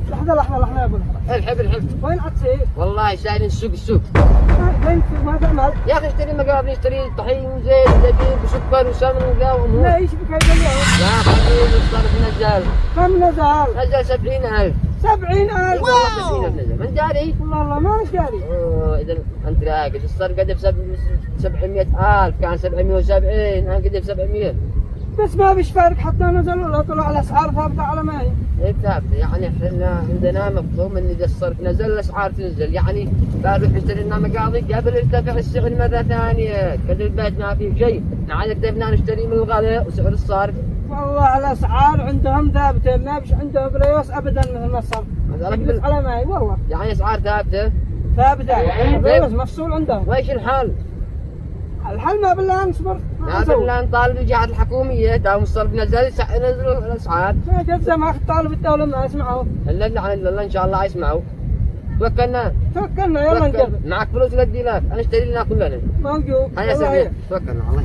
لحظة يا ابو الحرام. الحب وين عطسي؟ والله سائلين السوق. وين ما تعمل؟ يا اخي اشتري مقابل، اشتري طحين وزيت وزبيب وسكر وسمن وذا وامور. لا ايش بك هذا اليوم؟ يا حبيبي الصرف نزل. كم نزل؟ نزل 70,000. 70,000. والله 70,000 نزل، من داري؟ والله ما انا داري. اذا انت راقد الصرف قد ب 700,000، كان 770، انا قد ب 700. بس ما فيش فارق حتى نزل ولا طلع الاسعار ثابته على ما هي. ايه ثابته، يعني احنا عندنا مفهوم ان اذا الصرف نزل الاسعار تنزل، يعني بنروح نشتري لنا مقاضي قبل يرتفع السعر مره ثانيه، كذا البيت ما فيه شيء، نحن قدرنا نشتري من الغلاء وسعر الصرف. والله الاسعار عندهم ثابته، ما فيش عندهم ريوس ابدا مثل ما الصرف. بس على ما هي والله. يعني اسعار ثابته. ريوس مفصول عندهم. وايش الحل؟ الحل ما بالله نصبر. ما بالله نطالب الجهات الحكوميه، دام الصرف نزل نزلوا الاسعار. ما جزا ما طالب الدوله ما يسمعوا. الا ان شاء الله يسمعوا. توكلنا يلا نجرب. معك فلوس ودي لك، انا اشتري لنا كلنا. موجود. هيا سهل. توكلنا على الله.